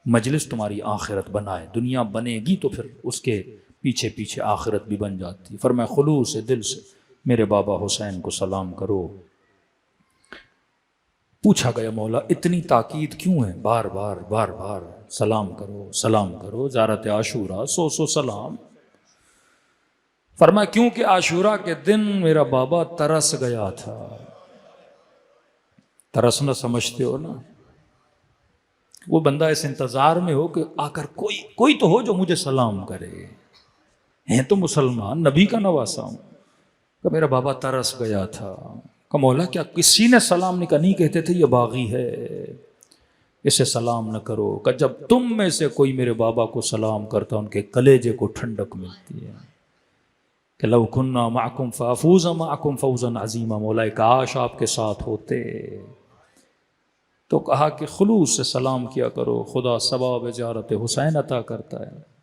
مجلس تمہاری آخرت بنائے۔ دنیا بنے گی تو پھر اس کے پیچھے پیچھے آخرت بھی بن جاتی۔ فرمایا خلوص سے دل سے میرے بابا حسین کو سلام کرو۔ پوچھا گیا مولا اتنی تاکید کیوں ہے؟ بار بار بار بار سلام کرو، سلام کرو، زیارت عاشورہ، سو سلام۔ فرمایا کیونکہ عاشورہ کے دن میرا بابا ترس گیا تھا۔ ترسنا سمجھتے ہو نا؟ وہ بندہ اس انتظار میں ہو کہ آ کر کوئی تو ہو جو مجھے سلام کرے، ہیں تو مسلمان، نبی کا نواسا ہوں۔ کہ میرا بابا ترس گیا تھا۔ کہ مولا کیا کسی نے سلام نہیں کہا؟ نہیں کہتے تھے یہ باغی ہے، اسے سلام نہ کرو۔ کہ جب تم میں سے کوئی میرے بابا کو سلام کرتا ان کے کلیجے کو ٹھنڈک ملتی ہے۔ کہ لو کننا معکم فافوز معکم فوزا عظیما، مولا کاش آپ کے ساتھ ہوتے۔ تو کہا کہ خلوص سے سلام کیا کرو، خدا ثواب زیارت حسین عطا کرتا ہے۔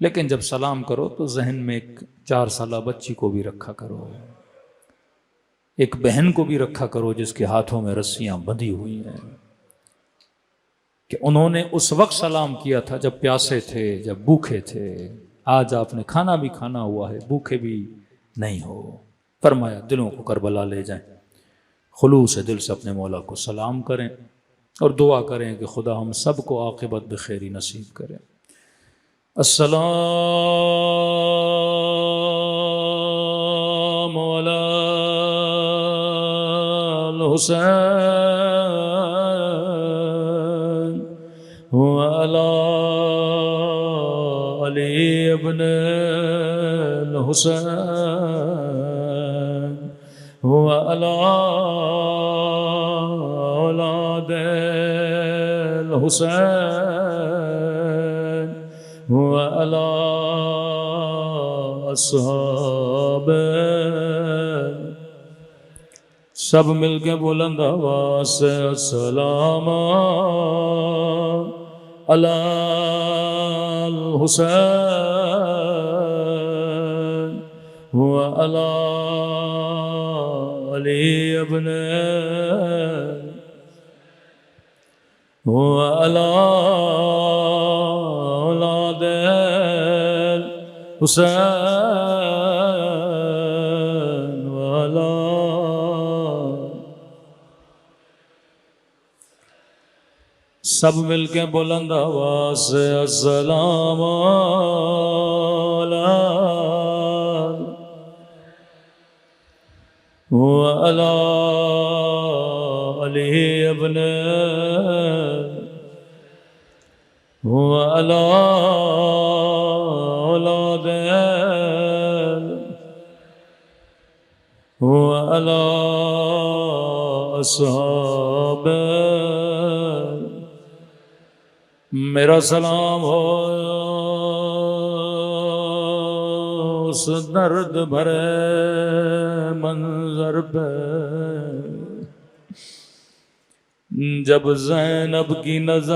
لیکن جب سلام کرو تو ذہن میں ایک 4 سالہ بچی کو بھی رکھا کرو، ایک بہن کو بھی رکھا کرو جس کے ہاتھوں میں رسیاں بندھی ہوئی ہیں، کہ انہوں نے اس وقت سلام کیا تھا جب پیاسے تھے، جب بھوکے تھے۔ آج آپ نے کھانا بھی کھانا ہوا ہے، بھوکے بھی نہیں ہو۔ فرمایا دلوں کو کربلا لے جائیں، خلوص دل سے اپنے مولا کو سلام کریں اور دعا کریں کہ خدا ہم سب کو عاقبت بخیری نصیب کرے۔ السلام علی الحسین وعلی علی ابن الحسین وعلی اولاد الحسین وعلی اصحاب۔ سب مل کے بلند آواز سے السلام علی الحسین وعلی علی ابن وعلی اولاد حسین وعلی۔ سب مل کے بلند آواز سے السلام علی وعلی علی ابن وعلی اولاد وعلی اصحاب۔ میرا سلام ہو اس درد بھرے منظر پہ جب زینب کی نظر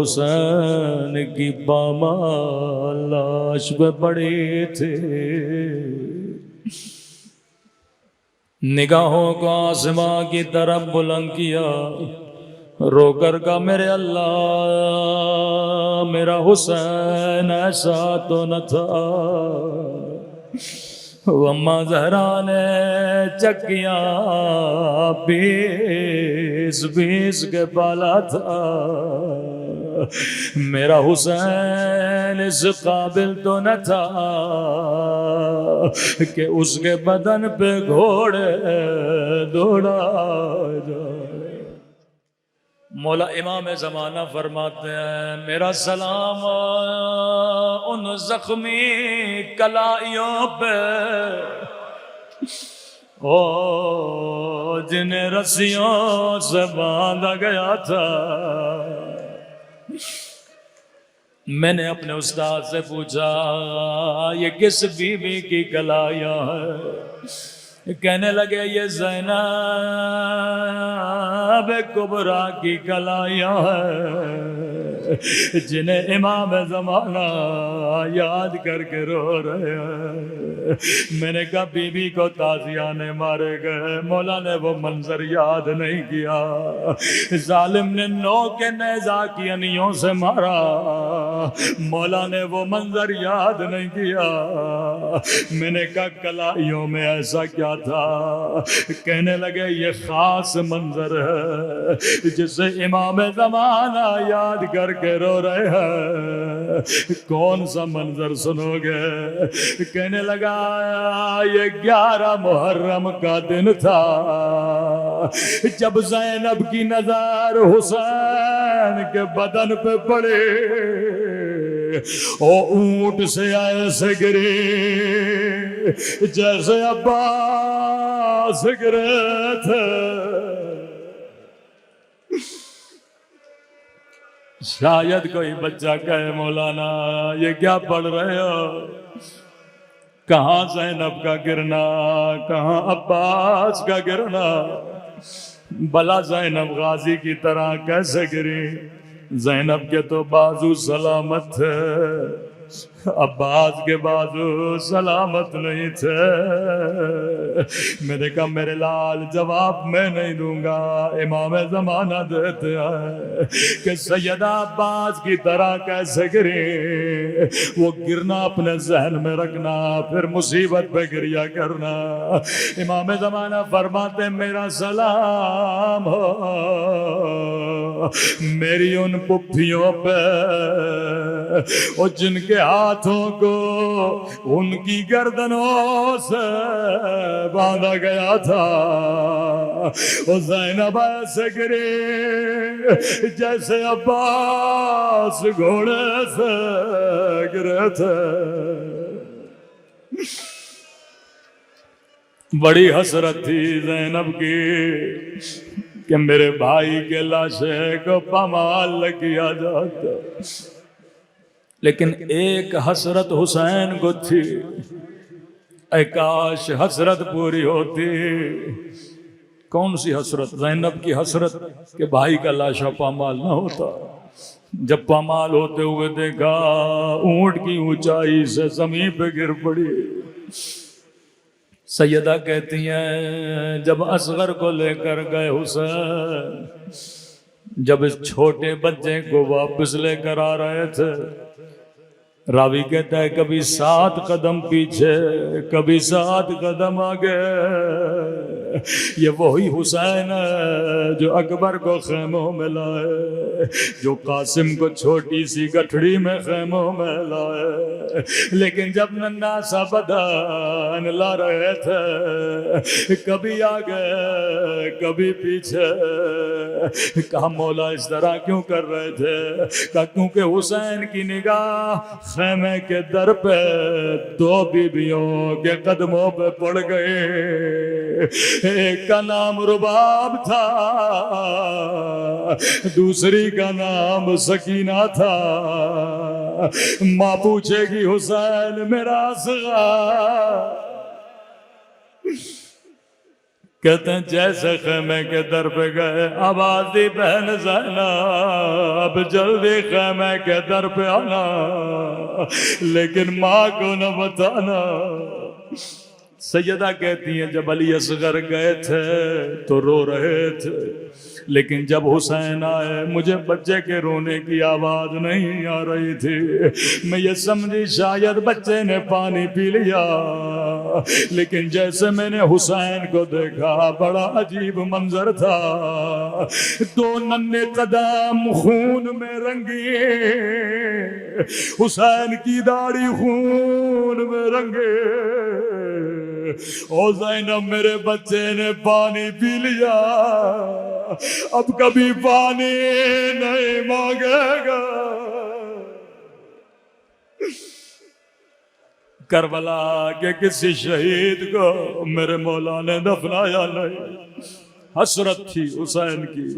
حسین کی پامال لاش پہ پڑی تھی۔ نگاہوں کو آسماں کی طرف بلند کیا، رو کر کا میرے اللہ میرا حسین ایسا تو نہ تھا۔ اماں زہرا نے چکیاں بیس کے پالا تھا، میرا حسین اس قابل تو نہ تھا کہ اس کے بدن پہ گھوڑے دوڑا جائے۔ مولا امام زمانہ فرماتے ہیں میرا سلام ان زخمی کلائیوں پہ او جنہیں رسیوں سے باندھا گیا تھا. میں نے اپنے استاد سے پوچھا یہ کس بیوی کی کلائیاں ہیں؟ کہنے لگے یہ زینب کبریٰ کی کلائیاں ہیں جنہیں امام زمانہ یاد کر کے رو رہے ہیں. میں نے کہا بی بی کو تازیانے مارے گئے, مولا نے وہ منظر یاد نہیں کیا. ظالم نے نو کے نیزہ کی انیوں سے مارا, مولا نے وہ منظر یاد نہیں کیا. میں نے کہا کلائیوں میں ایسا کیا تھا؟ کہنے لگے یہ خاص منظر ہے جسے امام زمانہ یاد کر کے رو رہے ہیں. کون سا منظر سنو گے؟ کہنے لگا یہ 11 محرم کا دن تھا جب زینب کی نظر حسین کے بدن پہ پڑے, او اونٹ سے ایسے گرے جیسے عباس گرے تھے. شاید کوئی بچہ کہے مولانا یہ کیا پڑھ رہے ہو؟ کہاں زینب کا گرنا, کہاں عباس کا گرنا. بلا زینب غازی کی طرح کیسے گری؟ زینب کے تو بازو سلامت تھے, عباس کے بازو سلامت نہیں تھے. میں نے کہا میرے لال جواب میں نہیں دوں گا, امام زمانہ دیتے ہیں کہ سیدہ عباس کی طرح کیسے گری. وہ گرنا اپنے ذہن میں رکھنا, پھر مصیبت پہ گریا کرنا. امام زمانہ فرماتے میرا سلام ہو میری ان پپھیوں پہ اور جن کے ہاتھوں کو ان کی گردنوں سے باندھا گیا تھا. اور زینب ایسے گری جیسے عباس گھوڑے سے گرے تھے. بڑی حسرت تھی زینب کی کہ میرے بھائی کے لاشے کو پامال کیا جاتا, لیکن ایک حسرت حسین کو تھی. اے کاش حسرت پوری ہوتی. کون سی حسرت؟ زینب کی حسرت کہ بھائی کا لاشا پامال نہ ہوتا. جب پامال ہوتے ہوئے دیکھا اونٹ کی اونچائی سے زمین پہ گر پڑی. سیدہ کہتی ہیں جب اصغر کو لے کر گئے حسین, جب اس چھوٹے بچے کو واپس لے کر آ رہے تھے, راوی کہتا ہے کبھی 7 قدم پیچھے کبھی 7 قدم آگے. یہ وہی حسین ہے جو اکبر کو خیموں میں لائے, جو قاسم کو چھوٹی سی گٹھڑی میں خیموں میں لائے. لیکن جب ننھا سا بدن لا رہے تھے کبھی آگے کبھی پیچھے. کہا مولا اس طرح کیوں کر رہے تھے؟ کہا کیونکہ حسین کی نگاہ خیمے کے در پہ 2 بیویوں کے قدموں پہ پڑ گئے. ایک کا نام رباب تھا, دوسری کا نام سکینہ تھا. ماں پوچھے گی حسین میرا اصغر, کہتے ہیں جیسے خیمے کے در پہ گئے آواز دی بہن زینب جلدی خیمے کے در پہ آنا, لیکن ماں کو نہ بتانا. سیدہ کہتی ہیں جب علی اصغر گئے تھے تو رو رہے تھے, لیکن جب حسین آئے مجھے بچے کے رونے کی آواز نہیں آ رہی تھی. میں یہ سمجھی شاید بچے نے پانی پی لیا, لیکن جیسے میں نے حسین کو دیکھا بڑا عجیب منظر تھا. 2 ننھے قدم خون میں رنگے, حسین کی داڑھی خون میں رنگے. او زینب میرے بچے نے پانی پی لیا. اب کبھی پانی نہیں مانگے گا۔ کربلا کے کسی شہید کو میرے مولا نے دفنایا نہیں، حسرت تھی حسین کی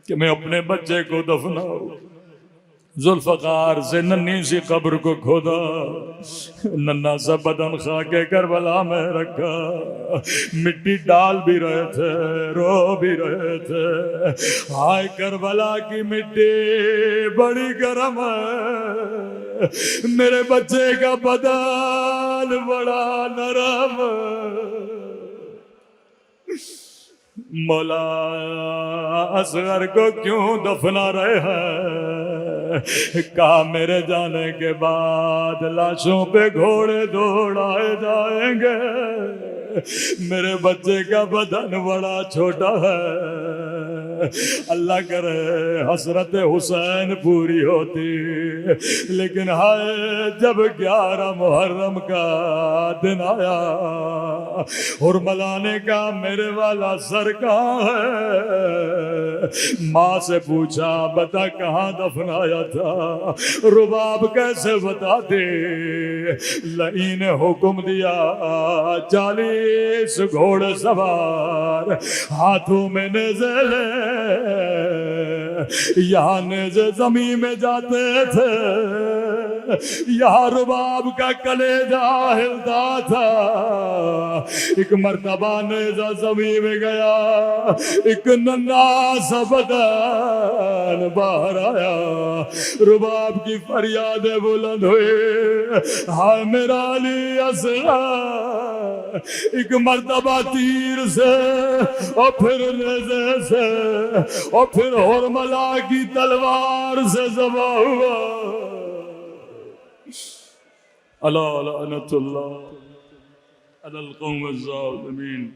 کہ میں اپنے بچے کو دفناؤں۔ ذوالفقار سے ننھی سی قبر کو کھودا، ننھا سا بدن خاک کربلا میں رکھا، مٹی ڈال بھی رہے تھے، رو بھی رہے تھے، ہائے کربلا کی مٹی بڑی گرم ہے، میرے بچے کا بدن بڑا نرم ہے۔ مولا اصغر کو کیوں دفنا رہے ہیں؟ کہا میرے جانے کے بعد لاشوں پہ گھوڑے دوڑائے جائیں گے، میرے بچے کا بدن بڑا چھوٹا ہے، اللہ کرے حسرت حسین پوری ہوتی۔ لیکن ہائے جب 11 محرم کا دن آیا، حرملہ نے کہا میرے والا سر کہاں ہے؟ ماں سے پوچھا بتا کہاں دفنایا تھا؟ رباب کیسے بتا دے؟ لئی نے حکم دیا 40 گھوڑے سوار ہاتھوں میں نیزے لے، یہاں نیزے زمین میں جاتے تھے، یہاں رباب کا کلیجہ ہلتا تھا، ایک مرتبہ نیزہ زمین میں گیا، ایک ننھا سا بدن باہر آیا، رباب کی فریادیں بلند ہوئی، ہائے میرا علی اصغر، ایک مرتبہ تیر سے اور پھر نیزے سے اور پھر حرملہ کی تلوار سے ذبح ہوا۔ الا لعنت اللہ علی القوم الظالمین۔